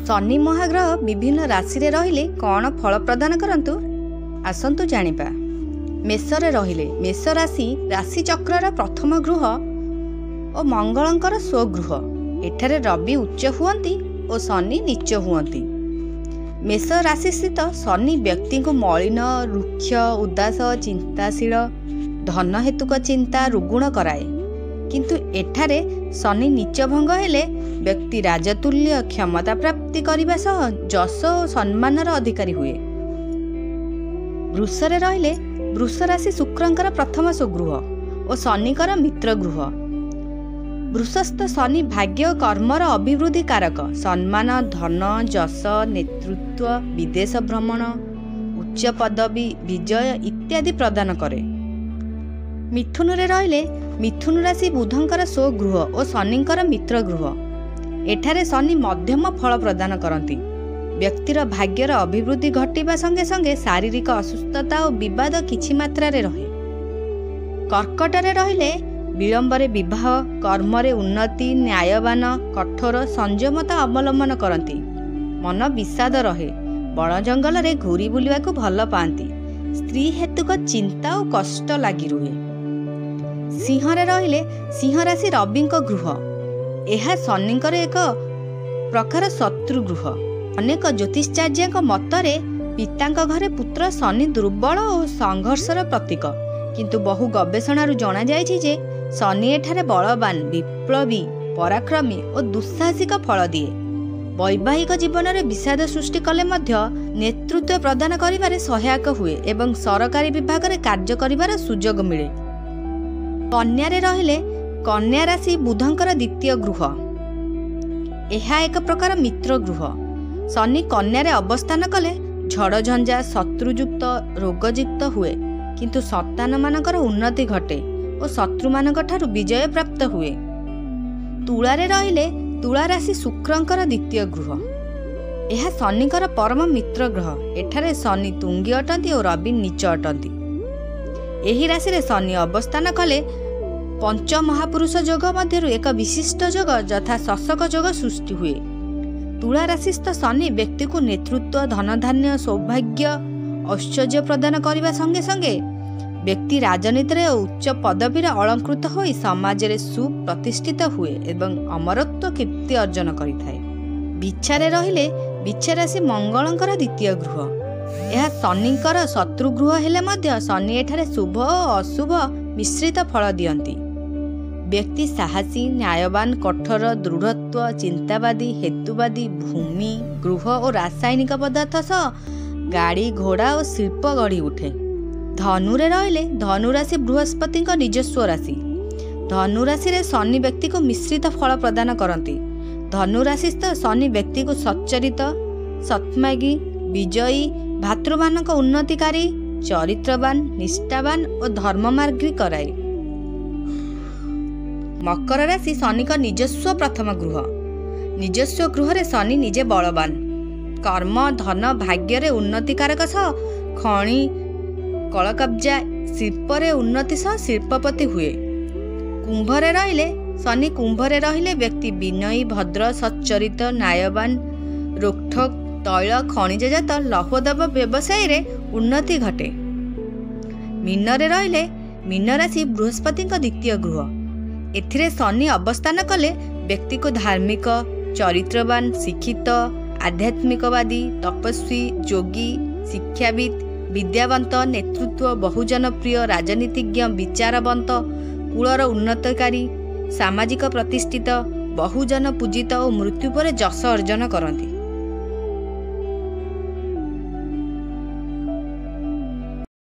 शनि महाग्रह विभिन्न राशि रे रहिले कौन फल प्रदान करंतु आसंतु जानिबा। मेष रे रहिले मेष राशि राशि चक्रर प्रथम गृह और मंगलंकर स्वगृह। एठारे रवि उच्च हुअंती और शनि नीच हुअंती। मेष राशि स्थित शनि व्यक्ति को मलिन रुक्ष उदास चिंताशील धन हेतुक चिंता रुगुण कराए, किंतु एठारे शनि नीच भंग हेले व्यक्ति राजतुल्य क्षमता प्राप्ति करने सह जश और सम्मानर अधिकारी हुए। वृष रे रहिले वृष राशि शुक्रंकर प्रथम स्वगृह और शनिकर मित्र गृह। वृषस्थ शनि भाग्य और कर्मर अभिवृद्धि कारक। सम्मान धन जश नेतृत्व विदेश भ्रमण उच्च पदवी विजय इत्यादि प्रदान करे। मिथुन रे रहिले मिथुन राशि बुधंकर स्वगृह और शनिकर मित्र गृह। एठारे शनि मध्यम फल प्रदान करती। व्यक्तिर भाग्यर अभिवृद्धि घटिबा संगे संगे शारीरिक असुस्थता और विवाद किछि मात्रा रे रहे। कर्कट रे रहिले विलंबरे विवाह कर्मरे उन्नति न्यायवान कठोर संयमता अवलंबन करती। मन विषाद रहे। बण जंगल रे घूरी बुलिबा को भल पाती। स्त्री हेतुक चिंता और कष्ट लगी रुहे। सिंह रे रहिले सिंह राशि रविंक गृह। यह शनिकर एक प्रकार शत्रु गृह। अनेक ज्योतिषाचार्य मतरे पिता घरे पुत्र शनि दुर्बल और संघर्षर प्रतीक, किंतु बहु गवेषणारू जना जायछि जे शनि एठारे बलवान विप्लवी पराक्रमी और दुस्साहसिक फल दिए। वैवाहिक जीवन में विषाद सृष्टि कले मध्य नेतृत्व प्रदान करिबारे सहायक हुए एवं सरकारी विभाग में कार्य करिबार सुजोग मिले। कन्या रे रहिले कन्या राशि बुधंकर द्वितीय गृह। यह एक प्रकार मित्र गृह। शनि कन्या रे अवस्थान कले झड़ झंझा शत्रुयुक्त रोगयुक्त हुए, किंतु संतान मानकर उन्नति घटे और शत्रु मानक ठारू विजय प्राप्त हुए। तुला रे रहिले तुला राशि शुक्रंकर द्वितीय गृह। यह शनिकर परम मित्र ग्रह। एठारे शनि तुंगी अटंती और रवि नीच अटंती। एही राशि रे शनि अवस्थान कले पंच महापुरुष योग मध्यरु एक विशिष्ट योग यथा शशक योग सृष्टि हुए। तुला राशिस्थ शनि व्यक्ति को नेतृत्व धन धान्य सौभाग्य ऐश्वर्य प्रदान करने संगे संगे व्यक्ति राजनीति रे उच्च पदवी अलंकृत हो समाज रे सुप्रतिष्ठित हुए एवं अमरत्व कीर्ति अर्जन करिथाए। बिच्छा रे रहिले बिच्छा राशि मंगलंकर द्वितीय गृह। यह शनिकर शत्रु गृह हेले मध्य शनि एठारे शुभ और अशुभ मिश्रित फल दियंती। व्यक्ति साहसी न्यायवान कठोर दृढ़त्व चिंतावादी हेतुवादी भूमि गृह और रासायनिक पदार्थ सह गाड़ी घोड़ा और शिल्प गढ़ी उठे। धनु रे रहिले धनु राशि बृहस्पति निजस्व राशि। धनु राशि रे शनि व्यक्ति को मिश्रित फल प्रदान करती। धनु राशिस्थ शनि व्यक्ति को सच्चरित सत्मागी विजयी भातृमान उन्नतिकारी चरित्रवान निष्ठावान और धर्ममार्गी कराए। मकर राशि शनि का निजस्व प्रथम गृह। निजस्व गृह रे शनि निजे बलवान कर्म धन भाग्य रे उन्नति कारक सह खणी कलकब्जा शिल्प रे उन्नति सह शिल्पपति हुए। कुंभ रे रहिले शनि कुंभ रे रहिले व्यक्ति विनयी भद्र सच्चरित न्यायवान रोकठोक तैल खनिजजात लौहदब व्यवसाय रे उन्नति घटे। मीन रे रहिले मीन राशि बृहस्पति द्वितीय गृह। एथिरे शनि अवस्थान कले व्यक्ति को धार्मिक चरित्रवान शिक्षित आध्यात्मिकवादी तपस्वी योगी शिक्षाविद विद्यावंत नेतृत्व बहुजन प्रिय राजनीतिज्ञ विचारवंत कुलर उन्नतकारी सामाजिक प्रतिष्ठित बहुजन पूजित और मृत्यु पर जश अर्जन करती।